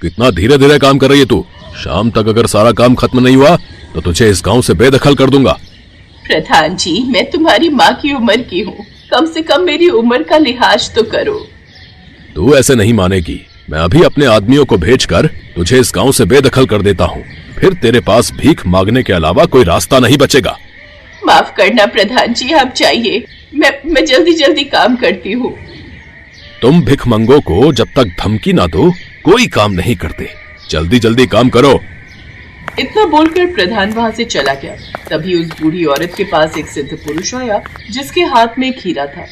कितना धीरे धीरे काम कर रही है तू। शाम तक अगर सारा काम खत्म नहीं हुआ तो तुझे इस गांव से बेदखल कर दूंगा। प्रधान जी, मैं तुम्हारी माँ की उम्र की हूँ, कम से कम मेरी उम्र का लिहाज तो करो। तू ऐसे नहीं मानेगी। मैं अभी अपने आदमियों को भेजकर तुझे इस गांव से बेदखल कर देता हूँ, फिर तेरे पास भीख मांगने के अलावा कोई रास्ता नहीं बचेगा। माफ करना प्रधान जी, आप जाइए, मैं जल्दी जल्दी काम करती हूँ। तुम भिखमंगों को जब तक धमकी ना दो कोई काम नहीं करते। जल्दी जल्दी काम करो। इतना बोलकर प्रधान वहाँ से चला गया। तभी उस बूढ़ी औरत के पास एक सिद्ध पुरुष आया जिसके हाथ में एक हीरा था।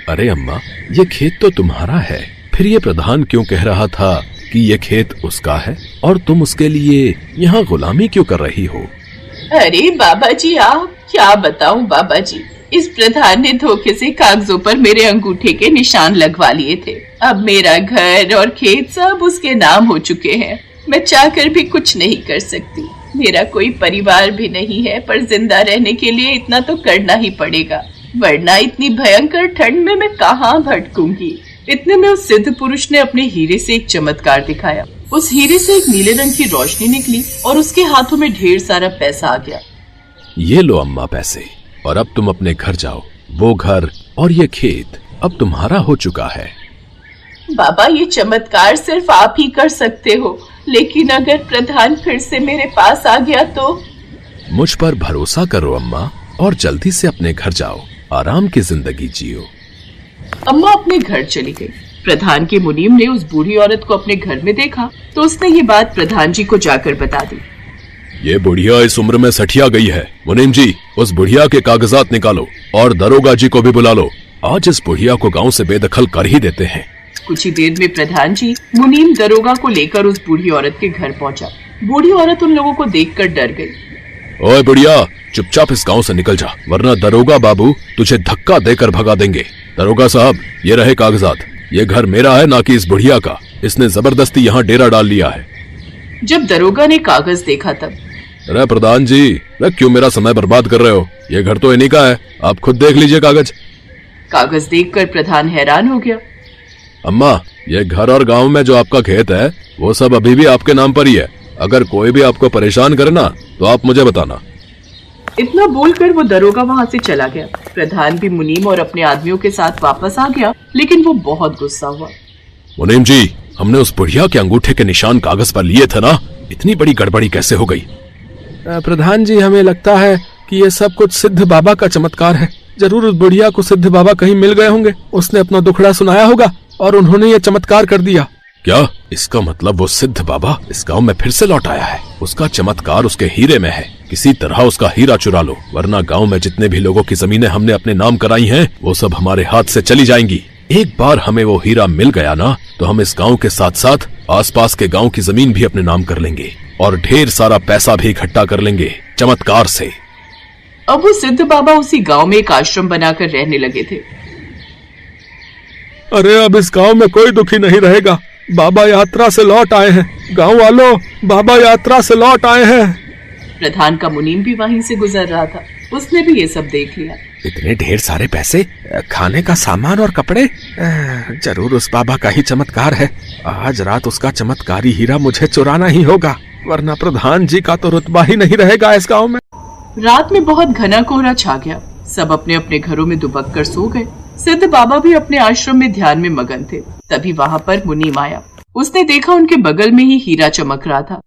अरे अम्मा, ये खेत तो तुम्हारा है, फिर ये प्रधान क्यों कह रहा था कि ये खेत उसका है और तुम उसके लिए यहाँ गुलामी क्यों कर रही हो? अरे बाबा जी, आप क्या बताऊं बाबा जी, इस प्रधान ने धोखे से कागजों पर मेरे अंगूठे के निशान लगवा लिए थे। अब मेरा घर और खेत सब उसके नाम हो चुके हैं। मैं चाहकर भी कुछ नहीं कर सकती। मेरा कोई परिवार भी नहीं है, पर जिंदा रहने के लिए इतना तो करना ही पड़ेगा, वरना इतनी भयंकर ठंड में मैं कहाँ भटकूंगी। इतने में उस सिद्ध पुरुष ने अपने हीरे से एक चमत्कार दिखाया। उस हीरे से एक नीले रंग की रोशनी निकली और उसके हाथों में ढेर सारा पैसा आ गया। ये लो अम्मा पैसे, और अब तुम अपने घर जाओ। वो घर और ये खेत अब तुम्हारा हो चुका है। बाबा, ये चमत्कार सिर्फ आप ही कर सकते हो, लेकिन अगर प्रधान फिर से मेरे पास आ गया तो? मुझ पर भरोसा करो अम्मा, और जल्दी से अपने घर जाओ, आराम की जिंदगी जियो। अम्मा अपने घर चली गई। प्रधान के मुनीम ने उस बूढ़ी औरत को अपने घर में देखा तो उसने ये बात प्रधान जी को जाकर बता दी। ये बुढ़िया इस उम्र में सठिया गई है। मुनीम जी, उस बुढ़िया के कागजात निकालो और दरोगा जी को भी बुला लो। आज इस बुढ़िया को गांव से बेदखल कर ही देते हैं। कुछ ही देर में प्रधान जी मुनीम दरोगा को लेकर उस बूढ़ी औरत के घर पहुंचा। बूढ़ी औरत उन लोगों को देखकर डर गई। ओए बुढ़िया, चुपचाप इस गांव से निकल जा, वरना दरोगा बाबू तुझे धक्का देकर भगा देंगे। दरोगा साहब, ये रहे कागजात। ये घर मेरा है, ना कि इस बुढ़िया का। इसने जबरदस्ती यहाँ डेरा डाल लिया है। जब दरोगा ने कागज देखा तब, अरे प्रधान जी, क्यों मेरा समय बर्बाद कर रहे हो? ये घर तो इन्हीं का है, आप खुद देख लीजिए कागज। कागज देखकर प्रधान हैरान हो गया। अम्मा, ये घर और गांव में जो आपका खेत है वो सब अभी भी आपके नाम पर ही है। अगर कोई भी आपको परेशान करे ना तो आप मुझे बताना। इतना बोलकर वो दरोगा वहाँ से चला गया। प्रधान भी मुनीम और अपने आदमियों के साथ वापस आ गया, लेकिन वो बहुत गुस्सा हुआ। मुनीम जी, हमने उस बुढ़िया के अंगूठे के निशान कागज पर लिए थे ना, इतनी बड़ी गड़बड़ी कैसे हो गई? प्रधान जी, हमें लगता है कि ये सब कुछ सिद्ध बाबा का चमत्कार है। जरूर उस बुढ़िया को सिद्ध बाबा कहीं मिल गए होंगे, उसने अपना दुखड़ा सुनाया होगा और उन्होंने ये चमत्कार कर दिया। क्या? इसका मतलब वो सिद्ध बाबा इस गांव में फिर से लौट आया है। उसका चमत्कार उसके हीरे में है। किसी तरह उसका हीरा चुरा लो, वरना गांव में जितने भी लोगों की जमीनें हमने अपने नाम कराई हैं वो सब हमारे हाथ से चली जाएंगी। एक बार हमें वो हीरा मिल गया ना तो हम इस गांव के साथ साथ आसपास के गांव की जमीन भी अपने नाम कर लेंगे और ढेर सारा पैसा भी इकट्ठा कर लेंगे चमत्कार से। अब वो सिद्ध बाबा उसी गांव में एक आश्रम बनाकर रहने लगे थे। अरे अब इस गांव में कोई दुखी नहीं रहेगा। बाबा यात्रा से लौट आए हैं। गांव वालों, बाबा यात्रा से लौट आए हैं। प्रधान का मुनीम भी वहीं से गुजर रहा था, उसने भी ये सब देख लिया। इतने ढेर सारे पैसे, खाने का सामान और कपड़े, जरूर उस बाबा का ही चमत्कार है। आज रात उसका चमत्कारी हीरा मुझे चुराना ही होगा, वरना प्रधान जी का तो रुतबा ही नहीं रहेगा इस गांव में। रात में बहुत घना कोहरा छा गया। सब अपने अपने घरों में दुबक कर सो गए। सिद्ध बाबा भी अपने आश्रम में ध्यान में मगन थे। तभी वहाँ पर मुनीम आया। उसने देखा उनके बगल में ही हीरा चमक रहा था।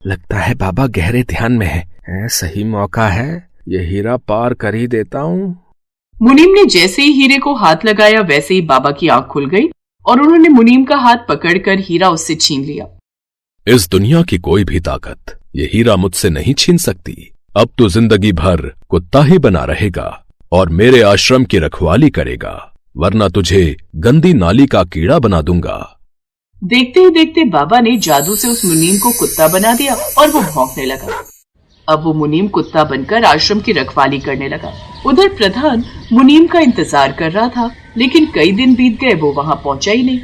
लगता है बाबा गहरे ध्यान में है। सही मौका है, ये हीरा पार कर ही देता हूँ। मुनीम ने जैसे ही हीरे को हाथ लगाया वैसे ही बाबा की आंख खुल गई और उन्होंने मुनीम का हाथ पकड़कर हीरा उससे छीन लिया। इस दुनिया की कोई भी ताकत ये हीरा मुझसे नहीं छीन सकती। अब तो जिंदगी भर कुत्ता ही बना रहेगा और मेरे आश्रम की रखवाली करेगा, वरना तुझे गंदी नाली का कीड़ा बना दूंगा। देखते ही देखते बाबा ने जादू से उस मुनीम को कुत्ता बना दिया और वो भौंकने लगा। अब वो मुनीम कुत्ता बनकर आश्रम की रखवाली करने लगा। उधर प्रधान मुनीम का इंतजार कर रहा था, लेकिन कई दिन बीत गए, वो वहाँ पहुँचा ही नहीं।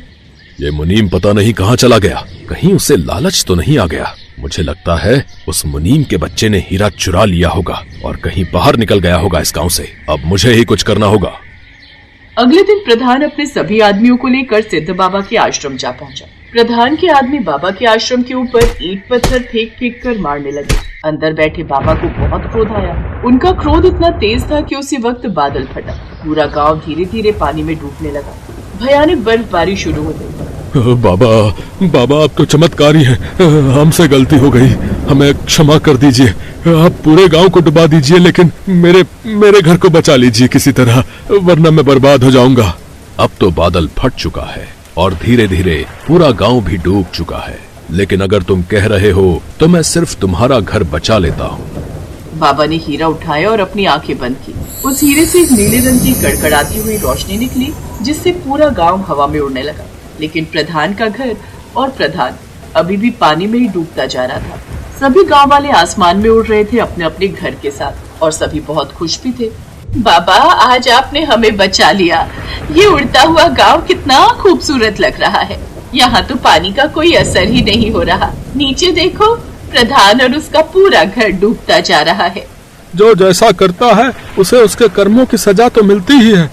ये मुनीम पता नहीं कहाँ चला गया। कहीं उसे लालच तो नहीं आ गया। मुझे लगता है उस मुनीम के बच्चे ने हीरा चुरा लिया होगा और कहीं बाहर निकल गया होगा इस गांव से। अब मुझे ही कुछ करना होगा। अगले दिन प्रधान अपने सभी आदमियों को लेकर सिद्ध बाबा के आश्रम जा पहुंचा। प्रधान के आदमी बाबा के आश्रम के ऊपर ईंट पत्थर फेंक फेंक कर मारने लगे। अंदर बैठे बाबा को बहुत क्रोध आया। उनका क्रोध इतना तेज था कि उसी वक्त बादल फटा। पूरा गांव धीरे धीरे पानी में डूबने लगा। भयानक बर्फबारी शुरू हो गई। बाबा बाबा, आप तो चमत्कारी हैं। हमसे गलती हो गई, हमें क्षमा कर दीजिए। आप पूरे गांव को डुबा दीजिए, लेकिन मेरे घर को बचा लीजिए किसी तरह, वरना मैं बर्बाद हो जाऊंगा। अब तो बादल फट चुका है और धीरे धीरे पूरा गांव भी डूब चुका है, लेकिन अगर तुम कह रहे हो तो मैं सिर्फ तुम्हारा घर बचा लेता हूँ। बाबा ने हीरा उठाया और अपनी आंखें बंद की। उस हीरे से एक नीले रंग की कड़कड़ाती हुई रोशनी निकली, जिससे पूरा गांव हवा में उड़ने लगा। लेकिन प्रधान का घर और प्रधान अभी भी पानी में ही डूबता जा रहा था। सभी गांव वाले आसमान में उड़ रहे थे अपने अपने घर के साथ, और सभी बहुत खुश भी थे। बाबा, आज आपने हमें बचा लिया। ये उड़ता हुआ गांव कितना खूबसूरत लग रहा है। यहाँ तो पानी का कोई असर ही नहीं हो रहा। नीचे देखो, प्रधान और उसका पूरा घर डूबता जा रहा है। जो जैसा करता है उसे उसके कर्मों की सजा तो मिलती ही है।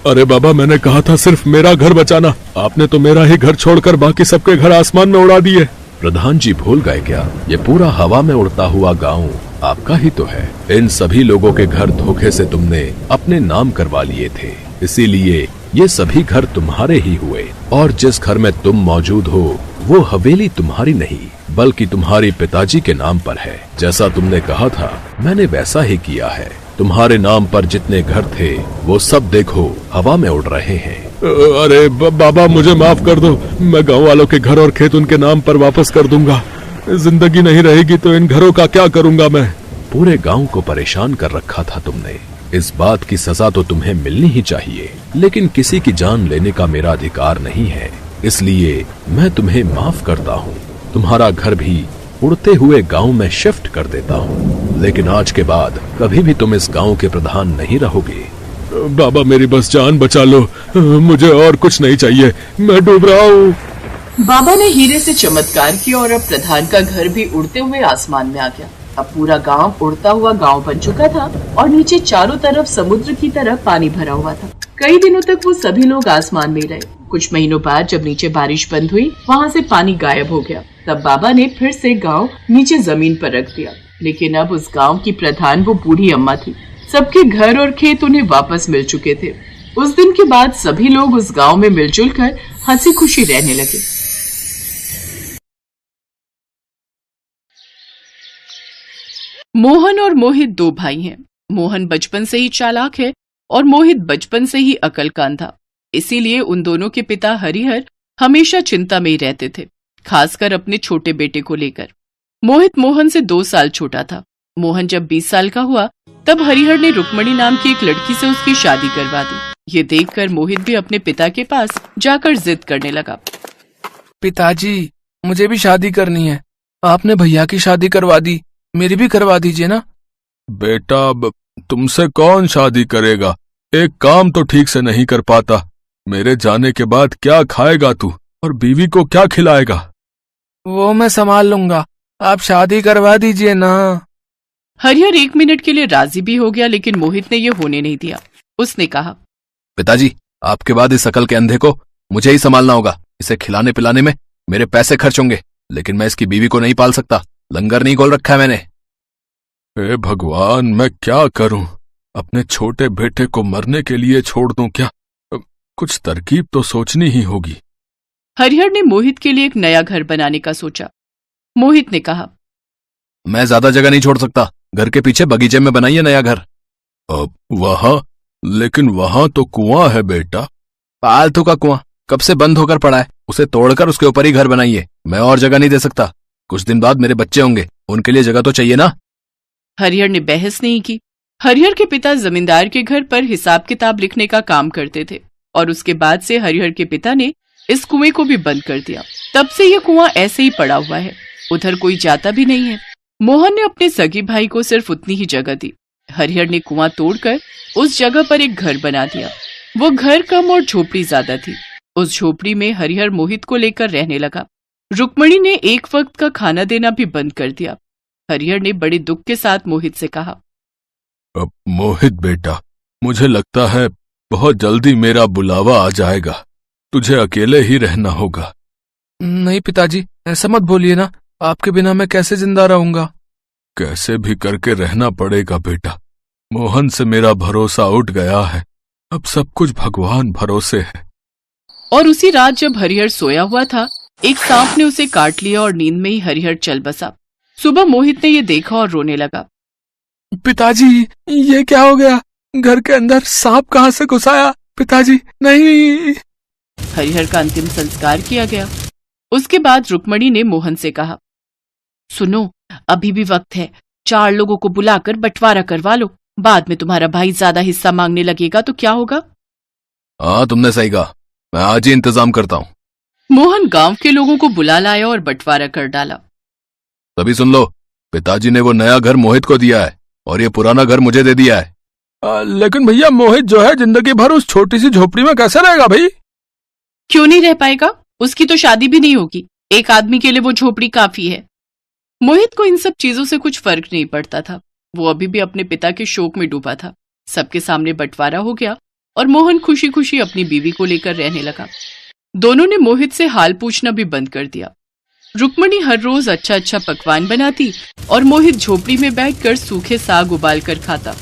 अरे बाबा, मैंने कहा था सिर्फ मेरा घर बचाना, आपने तो मेरा ही घर छोड़कर बाकी सबके घर आसमान में उड़ा दिए। प्रधान जी भूल गए क्या? ये पूरा हवा में उड़ता हुआ गांव आपका ही तो है। इन सभी लोगों के घर धोखे से तुमने अपने नाम करवा लिए थे, इसीलिए ये सभी घर तुम्हारे ही हुए। और जिस घर में तुम मौजूद हो वो हवेली तुम्हारी नहीं, बल्कि तुम्हारे पिताजी के नाम पर है। जैसा तुमने कहा था मैंने वैसा ही किया है। तुम्हारे नाम पर जितने घर थे वो सब देखो हवा में उड़ रहे हैं। अरे बाबा, मुझे माफ कर दो। मैं गांव वालों के घर और खेत उनके नाम पर वापस कर दूंगा। जिंदगी नहीं रहेगी तो इन घरों का क्या करूंगा मैं? पूरे गांव को परेशान कर रखा था तुमने। इस बात की सजा तो तुम्हें मिलनी ही चाहिए, लेकिन किसी की जान लेने का मेरा अधिकार नहीं है, इसलिए मैं तुम्हें माफ करता हूँ। तुम्हारा घर भी उड़ते हुए गांव में शिफ्ट कर देता हूँ, लेकिन आज के बाद कभी भी तुम इस गांव के प्रधान नहीं रहोगे। बाबा, मेरी बस जान बचा लो, मुझे और कुछ नहीं चाहिए, मैं डूब रहा हूँ। बाबा ने हीरे से चमत्कार किया और अब प्रधान का घर भी उड़ते हुए आसमान में आ गया। अब पूरा गांव उड़ता हुआ गांव बन चुका था और नीचे चारों तरफ समुद्र की तरह पानी भरा हुआ था। कई दिनों तक वो सभी लोग आसमान में रहे। कुछ महीनों बाद जब नीचे बारिश बंद हुई, वहाँ से पानी गायब हो गया। तब बाबा ने फिर से गांव नीचे जमीन पर रख दिया, लेकिन अब उस गांव की प्रधान वो बूढ़ी अम्मा थी। सबके घर और खेत उन्हें वापस मिल चुके थे। उस दिन के बाद सभी लोग उस गांव में मिलजुल कर हंसी खुशी रहने लगे। मोहन और मोहित दो भाई हैं। मोहन बचपन से ही चालाक है और मोहित बचपन से ही अकलकान था। इसीलिए उन दोनों के पिता हरिहर हमेशा चिंता में ही रहते थे, खासकर अपने छोटे बेटे को लेकर। मोहित मोहन से 2 साल छोटा था। मोहन जब 20 साल का हुआ तब हरिहर ने रुक्मणी नाम की एक लड़की से उसकी शादी करवा दी। ये देखकर मोहित भी अपने पिता के पास जाकर जिद करने लगा। पिताजी, मुझे भी शादी करनी है। आपने भैया की शादी करवा दी, मेरी भी करवा दीजिए ना। बेटा, तुमसे कौन शादी करेगा? एक काम तो ठीक से नहीं कर पाता। मेरे जाने के बाद क्या खाएगा तू और बीवी को क्या खिलाएगा? वो मैं संभाल लूंगा, आप शादी करवा दीजिए ना। हरिहर 1 मिनट के लिए राजी भी हो गया, लेकिन मोहित ने ये होने नहीं दिया। उसने कहा, पिताजी, आपके बाद इस अकल के अंधे को मुझे ही संभालना होगा। इसे खिलाने पिलाने में मेरे पैसे खर्च होंगे, लेकिन मैं इसकी बीवी को नहीं पाल सकता। लंगर नहीं खोल रखा है मैंने। हे भगवान, मैं क्या करूं? अपने छोटे बेटे को मरने के लिए छोड़ दूं क्या? कुछ तरकीब तो सोचनी ही होगी। हरिहर ने मोहित के लिए एक नया घर बनाने का सोचा। मोहित ने कहा, मैं ज्यादा जगह नहीं छोड़ सकता। घर के पीछे बगीचे में बनाइए नया घर। अब वहां? लेकिन वहां तो कुआं है बेटा। फालतू का कुआं कब से बंद होकर पड़ा है, उसे तोड़कर उसके ऊपर ही घर बनाइए। मैं और जगह नहीं दे सकता। कुछ दिन बाद मेरे बच्चे होंगे, उनके लिए जगह तो चाहिए ना। हरिहर ने बहस नहीं की। हरिहर के पिता जमींदार के घर पर हिसाब किताब लिखने का काम करते थे और उसके बाद से हरिहर के पिता ने इस कुएं को भी बंद कर दिया। तब से यह कुआं ऐसे ही पड़ा हुआ है, उधर कोई जाता भी नहीं है। मोहन ने अपने सगी भाई को सिर्फ उतनी ही जगह दी। हरिहर ने कुआं तोड़कर उस जगह पर एक घर बना दिया। वो घर कम और झोपड़ी ज्यादा थी। उस झोपड़ी में हरिहर मोहित को लेकर रहने लगा। रुक्मणी ने एक वक्त का खाना देना भी बंद कर दिया। हरिहर ने बड़े दुख के साथ मोहित से कहा, अब मोहित बेटा, मुझे लगता है बहुत जल्दी मेरा बुलावा आ जाएगा। तुझे अकेले ही रहना होगा। नहीं पिताजी, ऐसा मत बोलिए ना। आपके बिना मैं कैसे जिंदा रहूंगा। कैसे भी करके रहना पड़ेगा बेटा। मोहन से मेरा भरोसा उठ गया है। अब सब कुछ भगवान भरोसे है। और उसी रात जब हरिहर सोया हुआ था, एक सांप ने उसे काट लिया और नींद में ही हरिहर चल बसा। सुबह मोहित ने ये देखा और रोने लगा। पिताजी, ये क्या हो गया? घर के अंदर सांप कहाँ से घुस आया? पिताजी नहीं। हरिहर का अंतिम संस्कार किया गया। उसके बाद रुक्मणी ने मोहन से कहा, सुनो, अभी भी वक्त है। 4 लोगों को बुलाकर बंटवारा करवा लो। बाद में तुम्हारा भाई ज्यादा हिस्सा मांगने लगेगा तो क्या होगा? हाँ, तुमने सही कहा। मैं आज ही इंतजाम करता हूँ। मोहन गांव के लोगों को बुला लाया और बंटवारा कर डाला। तभी सुन लो, पिताजी ने वो नया घर मोहित को दिया है और ये पुराना घर मुझे दे दिया है। लेकिन भैया, मोहित जो है जिंदगी भर उस छोटी सी झोपड़ी में कैसे रहेगा भाई? क्यों नहीं रह पाएगा? उसकी तो शादी भी नहीं होगी। एक आदमी के लिए वो झोपड़ी काफी है। मोहित को इन सब चीजों से कुछ फर्क नहीं पड़ता था। वो अभी भी अपने पिता के शोक में डूबा था। सबके सामने बंटवारा हो गया और मोहन खुशी खुशी अपनी बीवी को लेकर रहने लगा। दोनों ने मोहित से हाल पूछना भी बंद कर दिया। रुक्मणी हर रोज अच्छा अच्छा पकवान बनाती और मोहित झोपड़ी में बैठकर सूखे साग उबाल कर खाता।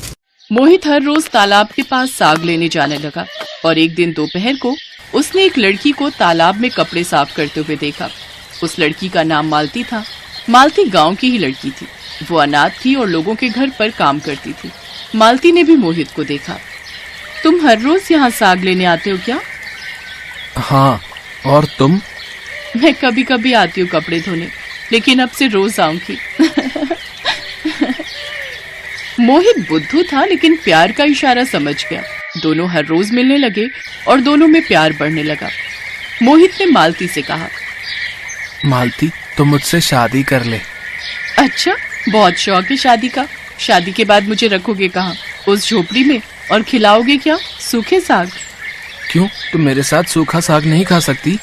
मोहित हर रोज तालाब के पास साग लेने जाने लगा और एक दिन दोपहर को उसने एक लड़की को तालाब में कपड़े साफ करते हुए देखा। उस लड़की का नाम मालती था। मालती गांव की ही लड़की थी। वो अनाथ थी और लोगों के घर पर काम करती थी। मालती ने भी मोहित को देखा। तुम हर रोज यहाँ साग लेने आते हो क्या? हाँ, और तुम? मैं कभी कभी आती हूँ कपड़े धोने, लेकिन अब से रोज आऊंगी। मोहित बुद्धू था, लेकिन प्यार का इशारा समझ गया। दोनों हर रोज मिलने लगे और दोनों में प्यार बढ़ने लगा। मोहित ने मालती से कहा, मालती, तुम मुझसे शादी कर ले। अच्छा, बहुत शौक है शादी का। शादी के बाद मुझे रखोगे कहाँ? उस झोपड़ी में? और खिलाओगे क्या? सूखे साग? क्यों, तुम मेरे साथ सूखा साग नहीं खा सकती?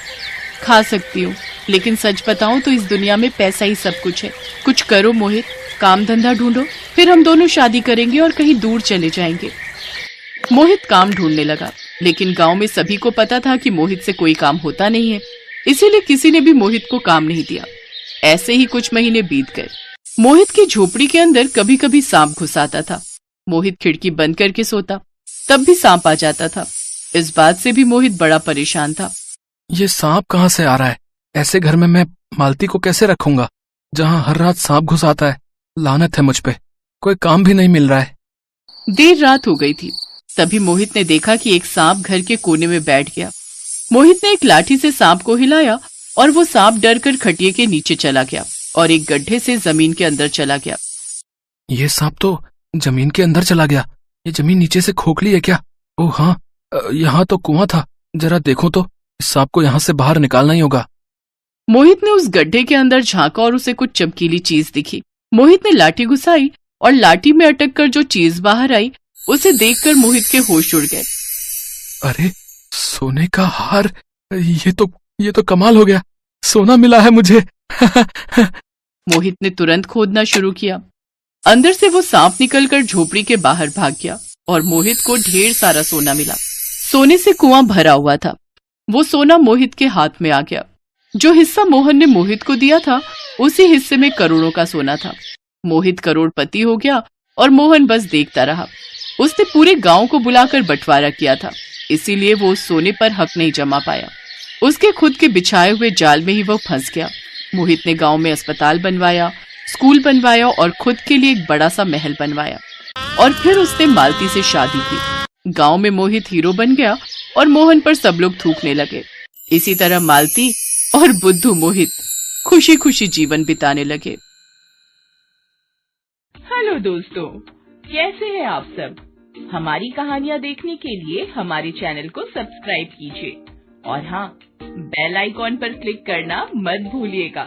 खा सकती हूँ, लेकिन सच बताऊं तो इस दुनिया में पैसा ही सब कुछ है। कुछ करो मोहित, काम धंधा ढूंढो, फिर हम दोनों शादी करेंगे और कहीं दूर चले जाएंगे। मोहित काम ढूंढने लगा, लेकिन गांव में सभी को पता था कि मोहित से कोई काम होता नहीं है, इसीलिए किसी ने भी मोहित को काम नहीं दिया। ऐसे ही कुछ महीने बीत गए। मोहित की झोपड़ी के अंदर कभी कभी सांप घुस आता था। मोहित खिड़की बंद करके सोता, तब भी सांप आ जाता था। इस बात से भी मोहित बड़ा परेशान था। ये सांप कहाँ से आ रहा है? ऐसे घर में मैं मालती को कैसे रखूंगा जहाँ हर रात सांप घुस आता है? लानत है मुझ पे, कोई काम भी नहीं मिल रहा है। देर रात हो गई थी। तभी मोहित ने देखा कि एक सांप घर के कोने में बैठ गया। मोहित ने एक लाठी से सांप को हिलाया और वो सांप डर कर खटिये के नीचे चला गया और एक गड्ढे से जमीन के अंदर चला गया। ये सांप तो जमीन के अंदर चला गया। ये जमीन नीचे से खोखली है क्या? ओह हाँ, यहाँ तो कुआं था। जरा देखो तो, इस सांप को यहाँ से बाहर निकालना ही होगा। मोहित ने उस गड्ढे के अंदर झांका और उसे कुछ चमकीली चीज दिखी। मोहित ने लाठी घुसाई और लाठी में अटक कर जो चीज बाहर आई उसे देखकर मोहित के होश उड़ गए। अरे, सोने का हार! ये तो कमाल हो गया। सोना मिला है मुझे। मोहित ने तुरंत खोदना शुरू किया। अंदर से वो सांप निकलकर झोपड़ी के बाहर भाग गया और मोहित को ढेर सारा सोना मिला। सोने से कुआं भरा हुआ था। वो सोना मोहित के हाथ में आ गया। जो हिस्सा मोहन ने मोहित को दिया था, उसी हिस्से में करोड़ों का सोना था। मोहित करोड़पति हो गया और मोहन बस देखता रहा। उसने पूरे गांव को बुलाकर बंटवारा किया था, इसीलिए वो उस सोने पर हक नहीं जमा पाया। उसके खुद के बिछाए हुए जाल में ही वो फंस गया। मोहित ने गांव में अस्पताल बनवाया, स्कूल बनवाया और खुद के लिए एक बड़ा सा महल बनवाया। और फिर उसने मालती से शादी की। गांव में मोहित हीरो बन गया और मोहन पर सब लोग थूकने लगे। इसी तरह मालती और बुद्धू मोहित खुशी खुशी जीवन बिताने लगे। हेलो दोस्तों, कैसे हैं आप सब? हमारी कहानियाँ देखने के लिए हमारे चैनल को सब्सक्राइब कीजिए और हाँ, बेल आइकॉन पर क्लिक करना मत भूलिएगा।